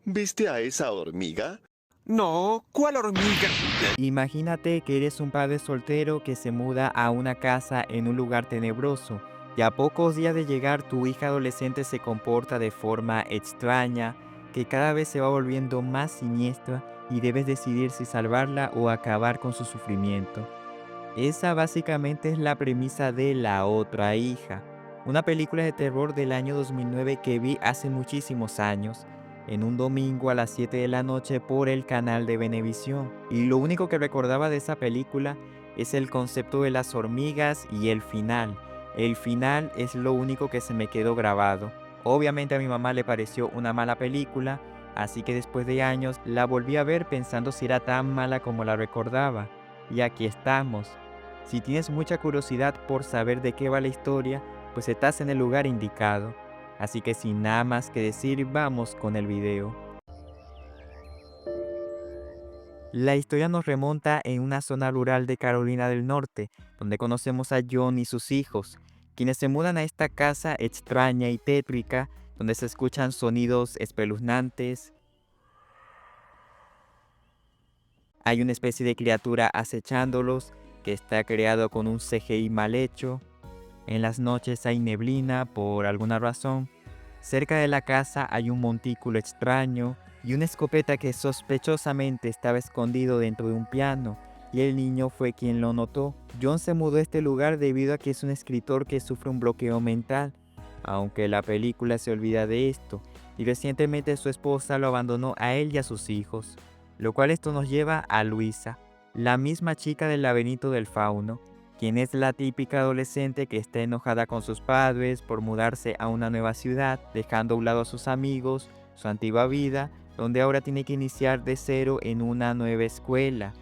¿Viste a esa hormiga? No, ¿cuál hormiga? Imagínate que eres un padre soltero que se muda a una casa en un lugar tenebroso y a pocos días de llegar tu hija adolescente se comporta de forma extraña, que cada vez se va volviendo más siniestra y debes decidir si salvarla o acabar con su sufrimiento. Esa básicamente es la premisa de La otra hija, una película de terror del año 2009 que vi hace muchísimos años, en un domingo a las 7 de la noche por el canal de Venevisión. Y lo único que recordaba de esa película es el concepto de las hormigas y el final. El final es lo único que se me quedó grabado. Obviamente a mi mamá le pareció una mala película, así que después de años la volví a ver pensando si era tan mala como la recordaba. Y aquí estamos. Si tienes mucha curiosidad por saber de qué va la historia, pues estás en el lugar indicado. Así que sin nada más que decir, vamos con el video. La historia nos remonta en una zona rural de Carolina del Norte, donde conocemos a John y sus hijos, quienes se mudan a esta casa extraña y tétrica, donde se escuchan sonidos espeluznantes. Hay una especie de criatura acechándolos, que está creado con un CGI mal hecho. En las noches hay neblina por alguna razón. Cerca de la casa hay un montículo extraño y una escopeta que sospechosamente estaba escondido dentro de un piano, y el niño fue quien lo notó. John se mudó a este lugar debido a que es un escritor que sufre un bloqueo mental, aunque la película se olvida de esto, y recientemente su esposa lo abandonó a él y a sus hijos, lo cual esto nos lleva a Luisa, la misma chica del laberinto del fauno, quien es la típica adolescente que está enojada con sus padres por mudarse a una nueva ciudad, dejando a un lado a sus amigos, su antigua vida, donde ahora tiene que iniciar de cero en una nueva escuela,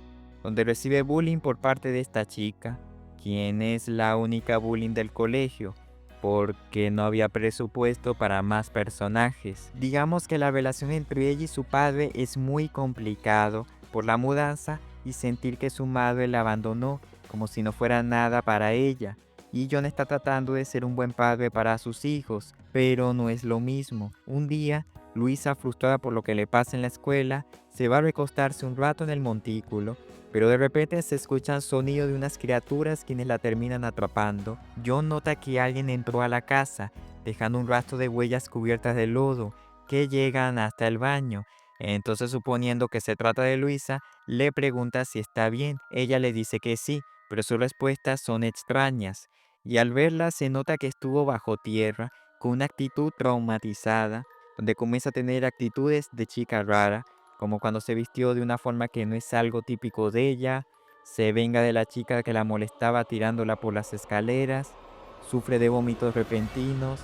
donde recibe bullying por parte de esta chica, quien es la única bullying del colegio, porque no había presupuesto para más personajes. Digamos que la relación entre ella y su padre es muy complicado por la mudanza y sentir que su madre la abandonó como si no fuera nada para ella. Y John está tratando de ser un buen padre para sus hijos, pero no es lo mismo. Un día, Luisa, frustrada por lo que le pasa en la escuela, se va a recostarse un rato en el montículo, pero de repente se escuchan sonidos de unas criaturas quienes la terminan atrapando. John nota que alguien entró a la casa, dejando un rastro de huellas cubiertas de lodo, que llegan hasta el baño. Entonces, suponiendo que se trata de Luisa, le pregunta si está bien. Ella le dice que sí, pero sus respuestas son extrañas, y al verla se nota que estuvo bajo tierra, con una actitud traumatizada, donde comienza a tener actitudes de chica rara, como cuando se vistió de una forma que no es algo típico de ella, se venga de la chica que la molestaba tirándola por las escaleras, sufre de vómitos repentinos,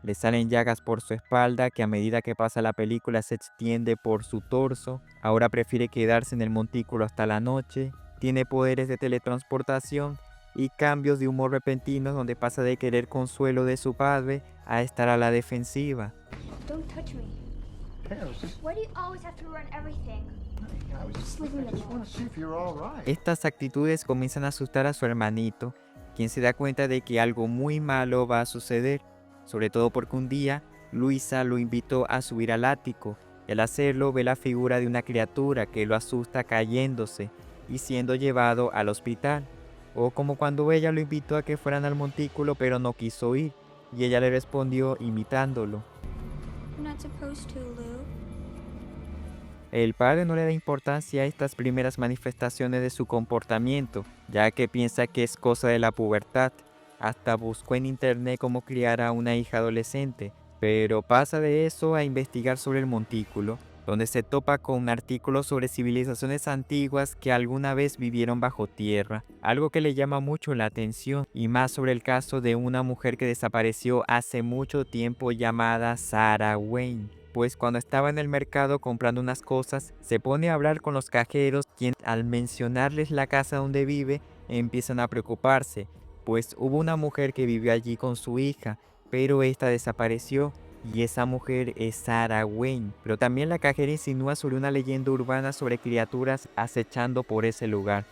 le salen llagas por su espalda que a medida que pasa la película se extiende por su torso. Ahora prefiere quedarse en el montículo hasta la noche. Tiene poderes de teletransportación y cambios de humor repentinos donde pasa de querer consuelo de su padre a estar a la defensiva. Don't touch me. Hey, I was just, Why do you always have to ruin everything? I was just, Leave me I just alone. want to see if you're all right. Estas actitudes comienzan a asustar a su hermanito, quien se da cuenta de que algo muy malo va a suceder, sobre todo porque un día Luisa lo invitó a subir al ático, y al hacerlo ve la figura de una criatura que lo asusta cayéndose y siendo llevado al hospital. O como cuando ella lo invitó a que fueran al montículo pero no quiso ir, y ella le respondió imitándolo. You're not supposed to, Lou. El padre no le da importancia a estas primeras manifestaciones de su comportamiento, ya que piensa que es cosa de la pubertad. Hasta buscó en internet cómo criar a una hija adolescente, pero pasa de eso a investigar sobre el montículo, donde se topa con un artículo sobre civilizaciones antiguas que alguna vez vivieron bajo tierra, algo que le llama mucho la atención, y más sobre el caso de una mujer que desapareció hace mucho tiempo llamada Sarah Wayne. Pues cuando estaba en el mercado comprando unas cosas, se pone a hablar con los cajeros, quienes al mencionarles la casa donde vive, empiezan a preocuparse, pues hubo una mujer que vivió allí con su hija, pero esta desapareció, y esa mujer es Sarah Wayne. Pero también la cajera insinúa sobre una leyenda urbana sobre criaturas acechando por ese lugar.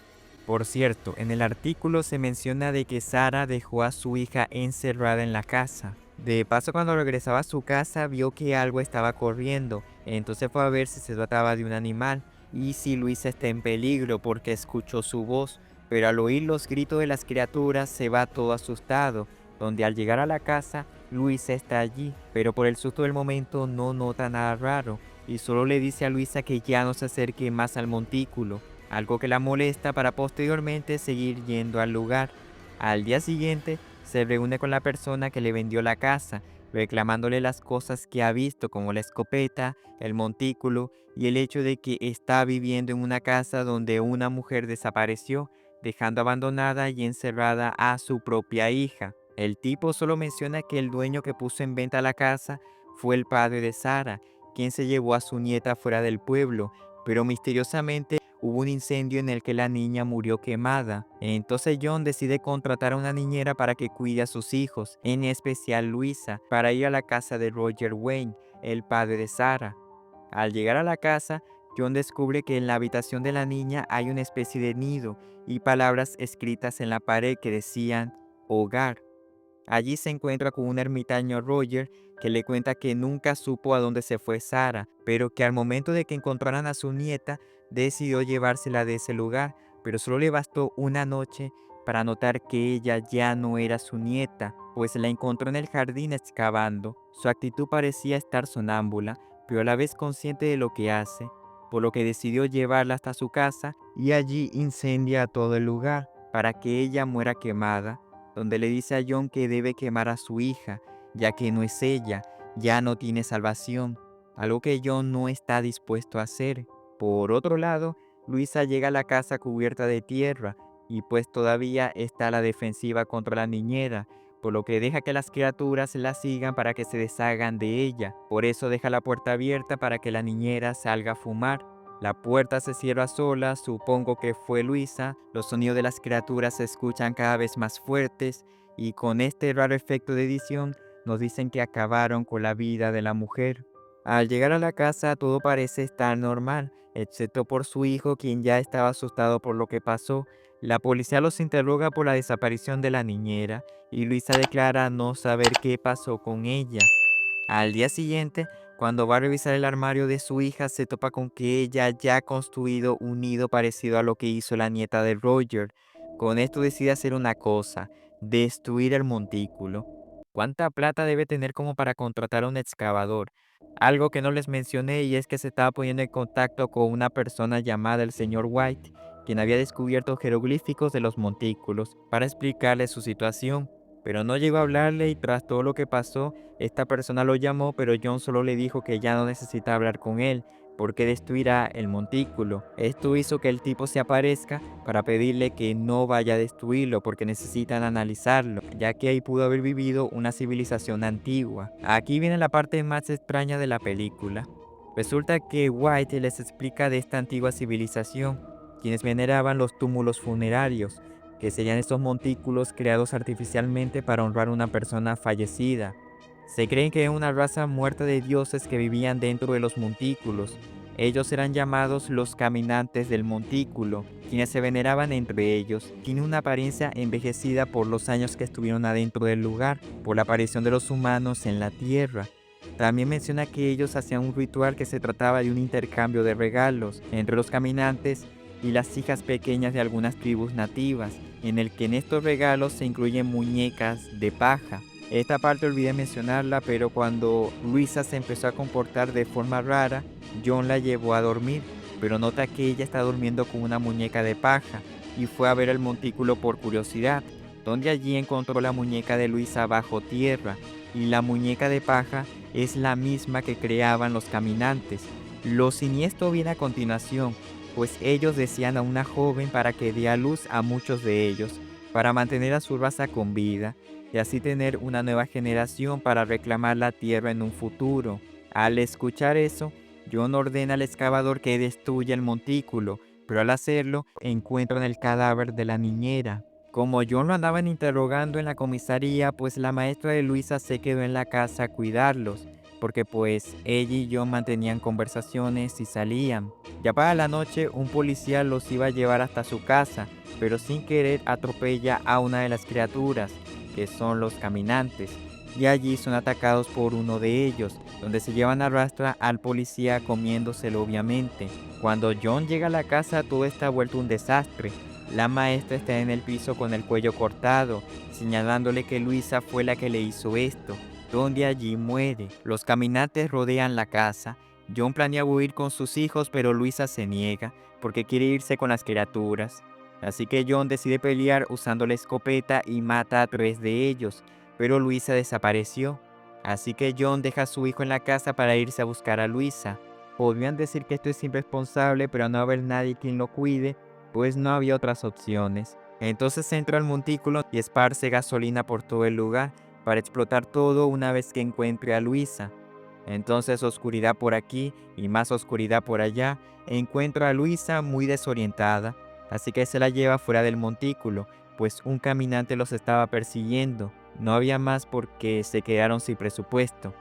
Por cierto, en el artículo se menciona de que Sarah dejó a su hija encerrada en la casa, De paso, cuando regresaba a su casa vio que algo estaba corriendo, entonces fue a ver si se trataba de un animal y si Luisa está en peligro porque escuchó su voz, pero al oír los gritos de las criaturas se va todo asustado, donde al llegar a la casa Luisa está allí, pero por el susto del momento no nota nada raro y solo le dice a Luisa que ya no se acerque más al montículo, algo que la molesta para posteriormente seguir yendo al lugar. Al día siguiente se reúne con la persona que le vendió la casa, reclamándole las cosas que ha visto como la escopeta, el montículo y el hecho de que está viviendo en una casa donde una mujer desapareció, dejando abandonada y encerrada a su propia hija. El tipo solo menciona que el dueño que puso en venta la casa fue el padre de Sara, quien se llevó a su nieta fuera del pueblo, pero misteriosamente hubo un incendio en el que la niña murió quemada. Entonces John decide contratar a una niñera para que cuide a sus hijos, en especial Luisa, para ir a la casa de Roger Wayne, el padre de Sara. Al llegar a la casa, John descubre que en la habitación de la niña hay una especie de nido y palabras escritas en la pared que decían hogar. Allí se encuentra con un ermitaño Roger que le cuenta que nunca supo a dónde se fue Sara, pero que al momento de que encontraran a su nieta, decidió llevársela de ese lugar, pero solo le bastó una noche para notar que ella ya no era su nieta, pues la encontró en el jardín excavando. Su actitud parecía estar sonámbula, pero a la vez consciente de lo que hace, por lo que decidió llevarla hasta su casa y allí incendia todo el lugar para que ella muera quemada, donde le dice a John que debe quemar a su hija, ya que no es ella, ya no tiene salvación, algo que John no está dispuesto a hacer. Por otro lado, Luisa llega a la casa cubierta de tierra y pues todavía está a la defensiva contra la niñera, por lo que deja que las criaturas la sigan para que se deshagan de ella. Por eso deja la puerta abierta para que la niñera salga a fumar. La puerta se cierra sola, supongo que fue Luisa, los sonidos de las criaturas se escuchan cada vez más fuertes y con este raro efecto de edición nos dicen que acabaron con la vida de la mujer. Al llegar a la casa todo parece estar normal, excepto por su hijo, quien ya estaba asustado por lo que pasó. La policía los interroga por la desaparición de la niñera y Luisa declara no saber qué pasó con ella. Al día siguiente, cuando va a revisar el armario de su hija, se topa con que ella ya ha construido un nido parecido a lo que hizo la nieta de Roger. Con esto decide hacer una cosa, destruir el montículo. ¿Cuánta plata debe tener como para contratar a un excavador? Algo que no les mencioné y es que se estaba poniendo en contacto con una persona llamada el señor White, quien había descubierto jeroglíficos de los montículos, para explicarle su situación. Pero no llegó a hablarle y tras todo lo que pasó, esta persona lo llamó, pero John solo le dijo que ya no necesita hablar con él, porque destruirá el montículo. Esto hizo que el tipo se aparezca para pedirle que no vaya a destruirlo porque necesitan analizarlo, ya que ahí pudo haber vivido una civilización antigua. Aquí viene la parte más extraña de la película. Resulta que White les explica de esta antigua civilización, quienes veneraban los túmulos funerarios, que serían estos montículos creados artificialmente para honrar a una persona fallecida. Se creen que es una raza muerta de dioses que vivían dentro de los montículos. Ellos eran llamados los caminantes del montículo, quienes se veneraban entre ellos. Tienen una apariencia envejecida por los años que estuvieron adentro del lugar, por la aparición de los humanos en la tierra. También menciona que ellos hacían un ritual que se trataba de un intercambio de regalos entre los caminantes y las hijas pequeñas de algunas tribus nativas, en el que en estos regalos se incluyen muñecas de paja. Esta parte olvidé mencionarla, pero cuando Luisa se empezó a comportar de forma rara, John la llevó a dormir, pero nota que ella está durmiendo con una muñeca de paja y fue a ver el montículo por curiosidad, donde allí encontró la muñeca de Luisa bajo tierra y la muñeca de paja es la misma que creaban los caminantes. Lo siniestro viene a continuación, pues ellos desean a una joven para que dé a luz a muchos de ellos, para mantener a su raza con vida y así tener una nueva generación para reclamar la tierra en un futuro. Al escuchar eso, John ordena al excavador que destruya el montículo, pero al hacerlo encuentran el cadáver de la niñera. Como John lo andaban interrogando en la comisaría, pues la maestra de Luisa se quedó en la casa a cuidarlos, porque pues ella y John mantenían conversaciones y salían. Ya para la noche un policía los iba a llevar hasta su casa, pero sin querer atropella a una de las criaturas, que son los caminantes. y allí son atacados por uno de ellos, donde se llevan a rastra al policía comiéndoselo obviamente. Cuando John llega a la casa todo está vuelto un desastre. La maestra está en el piso con el cuello cortado, señalándole que Luisa fue la que le hizo esto, donde allí muere. Los caminantes rodean la casa. John planea huir con sus hijos, pero Luisa se niega porque quiere irse con las criaturas. Así que John decide pelear usando la escopeta y mata a 3 de ellos, pero Luisa desapareció. Así que John deja a su hijo en la casa para irse a buscar a Luisa. Podrían decir que esto es irresponsable, pero al no haber nadie quien lo cuide, pues no había otras opciones. Entonces entra al montículo y esparce gasolina por todo el lugar para explotar todo una vez que encuentre a Luisa. Entonces oscuridad por aquí y más oscuridad por allá, encuentra a Luisa muy desorientada, así que se la lleva fuera del montículo, pues un caminante los estaba persiguiendo. No había más porque se quedaron sin presupuesto.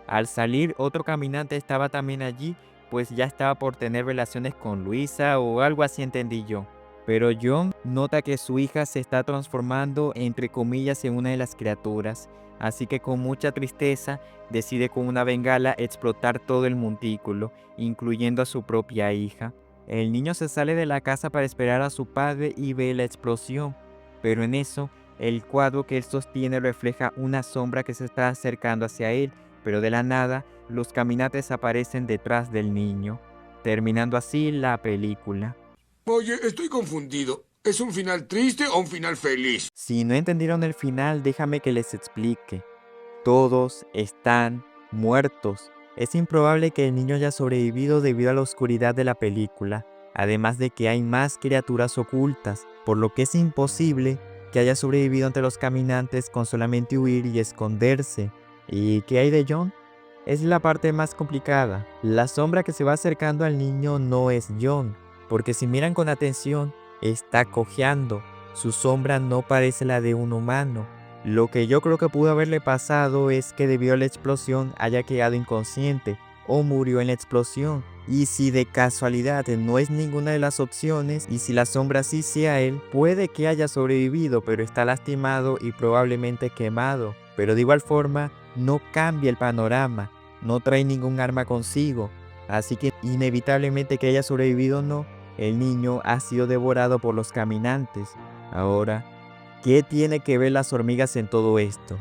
Al salir, otro caminante estaba también allí, pues ya estaba por tener relaciones con Luisa o algo así entendí yo. Pero John nota que su hija se está transformando entre comillas en una de las criaturas, así que con mucha tristeza decide con una bengala explotar todo el montículo, incluyendo a su propia hija. El niño se sale de la casa para esperar a su padre y ve la explosión, pero en eso el cuadro que él sostiene refleja una sombra que se está acercando hacia él, pero de la nada los caminantes aparecen detrás del niño, terminando así la película. Oye, estoy confundido. ¿Es un final triste o un final feliz? Si no entendieron el final, déjame que les explique. Todos están muertos. Es improbable que el niño haya sobrevivido debido a la oscuridad de la película, además de que hay más criaturas ocultas, por lo que es imposible que haya sobrevivido ante los caminantes con solamente huir y esconderse. ¿Y qué hay de John? Es la parte más complicada. La sombra que se va acercando al niño no es John, porque si miran con atención, está cojeando. Su sombra no parece la de un humano. Lo que yo creo que pudo haberle pasado es que debido a la explosión haya quedado inconsciente o murió en la explosión. Y si de casualidad no es ninguna de las opciones y si la sombra sí sea él, puede que haya sobrevivido pero está lastimado y probablemente quemado. Pero de igual forma no cambia el panorama, no trae ningún arma consigo. Así que inevitablemente que haya sobrevivido o no, el niño ha sido devorado por los caminantes. Ahora, ¿qué tiene que ver las hormigas en todo esto?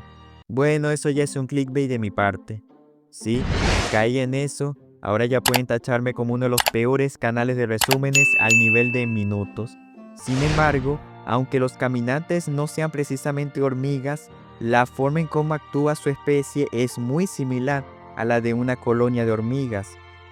Bueno, eso ya es un clickbait de mi parte. Sí, caí en eso. Ahora ya pueden tacharme como uno de los peores canales de resúmenes al nivel de minutos. Sin embargo, aunque los caminantes no sean precisamente hormigas, la forma en cómo actúa su especie es muy similar a la de una colonia de hormigas.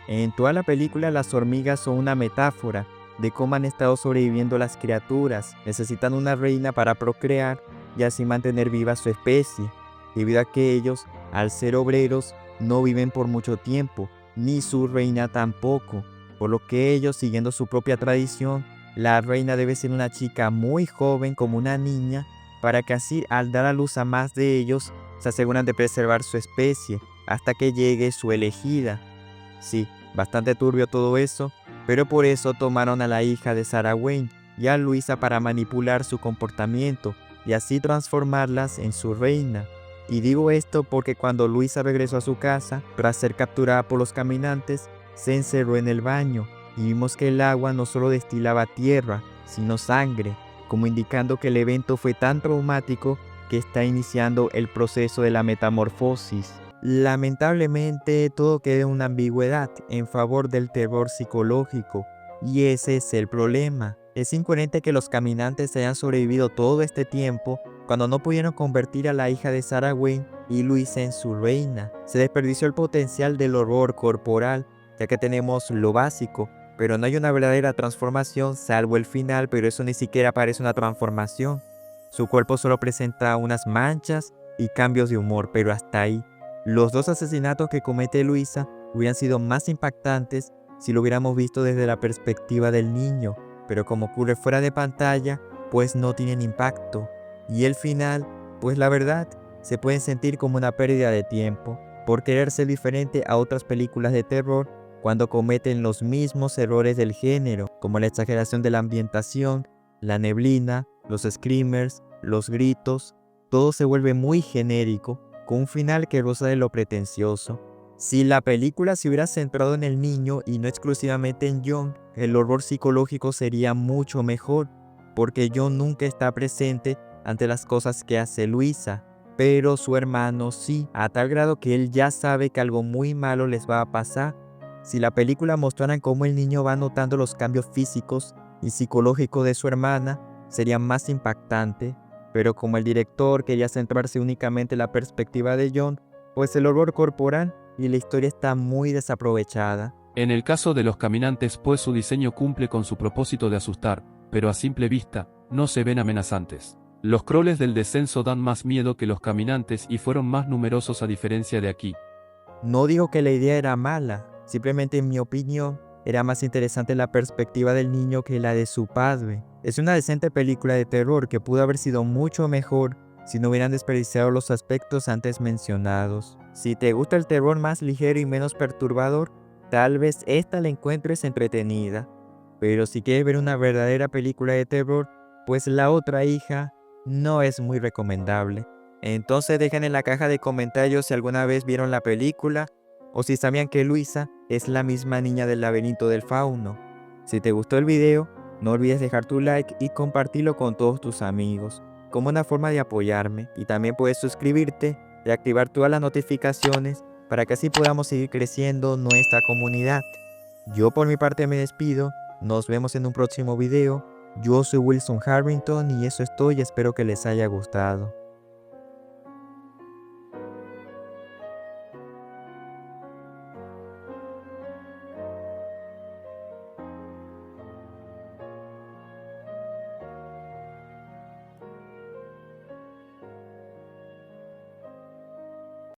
En toda la película las hormigas son una metáfora de cómo han estado sobreviviendo las criaturas. Necesitan una reina para procrear y así mantener viva su especie, debido a que ellos, al ser obreros, no viven por mucho tiempo, ni su reina tampoco, por lo que ellos, siguiendo su propia tradición, la reina debe ser una chica muy joven como una niña, para que así al dar a luz a más de ellos, se aseguran de preservar su especie hasta que llegue su elegida. Sí, bastante turbio todo eso, pero por eso tomaron a la hija de Sarah Wayne y a Luisa para manipular su comportamiento y así transformarlas en su reina. Y digo esto porque cuando Luisa regresó a su casa, tras ser capturada por los caminantes, se encerró en el baño y vimos que el agua no solo destilaba tierra, sino sangre, como indicando que el evento fue tan traumático que está iniciando el proceso de la metamorfosis. Lamentablemente todo queda en una ambigüedad en favor del terror psicológico, y ese es el problema. Es incoherente que los caminantes hayan sobrevivido todo este tiempo cuando no pudieron convertir a la hija de Sarah Wayne y Luisa en su reina. Se desperdició el potencial del horror corporal, ya que tenemos lo básico, pero no hay una verdadera transformación salvo el final, pero eso ni siquiera parece una transformación. Su cuerpo solo presenta unas manchas y cambios de humor, pero hasta ahí. Los 2 asesinatos que comete Luisa hubieran sido más impactantes si lo hubiéramos visto desde la perspectiva del niño, pero como ocurre fuera de pantalla, pues no tienen impacto. Y el final, pues la verdad, se puede sentir como una pérdida de tiempo, por querer ser diferente a otras películas de terror cuando cometen los mismos errores del género, como la exageración de la ambientación, la neblina, los screamers, los gritos. Todo se vuelve muy genérico con un final que roza de lo pretencioso. Si la película se hubiera centrado en el niño y no exclusivamente en John, el horror psicológico sería mucho mejor, porque John nunca está presente ante las cosas que hace Luisa, pero su hermano sí, a tal grado que él ya sabe que algo muy malo les va a pasar. Si la película mostrara cómo el niño va notando los cambios físicos y psicológicos de su hermana, sería más impactante, pero como el director quería centrarse únicamente en la perspectiva de John, pues el horror corporal y la historia está muy desaprovechada. En el caso de los caminantes, pues su diseño cumple con su propósito de asustar, pero a simple vista, no se ven amenazantes. Los crawlers del descenso dan más miedo que los caminantes y fueron más numerosos a diferencia de aquí. No digo que la idea era mala, simplemente en mi opinión, era más interesante la perspectiva del niño que la de su padre. Es una decente película de terror que pudo haber sido mucho mejor si no hubieran desperdiciado los aspectos antes mencionados. Si te gusta el terror más ligero y menos perturbador, tal vez esta la encuentres entretenida. Pero si quieres ver una verdadera película de terror, pues La otra hija no es muy recomendable. Entonces dejen en la caja de comentarios si alguna vez vieron la película o si sabían que Luisa es la misma niña del laberinto del fauno. Si te gustó el video, no olvides dejar tu like y compartirlo con todos tus amigos, como una forma de apoyarme, y también puedes suscribirte y activar todas las notificaciones para que así podamos seguir creciendo nuestra comunidad. Yo por mi parte me despido, nos vemos en un próximo video. Yo soy Wilson Harrington y eso es todo y espero que les haya gustado.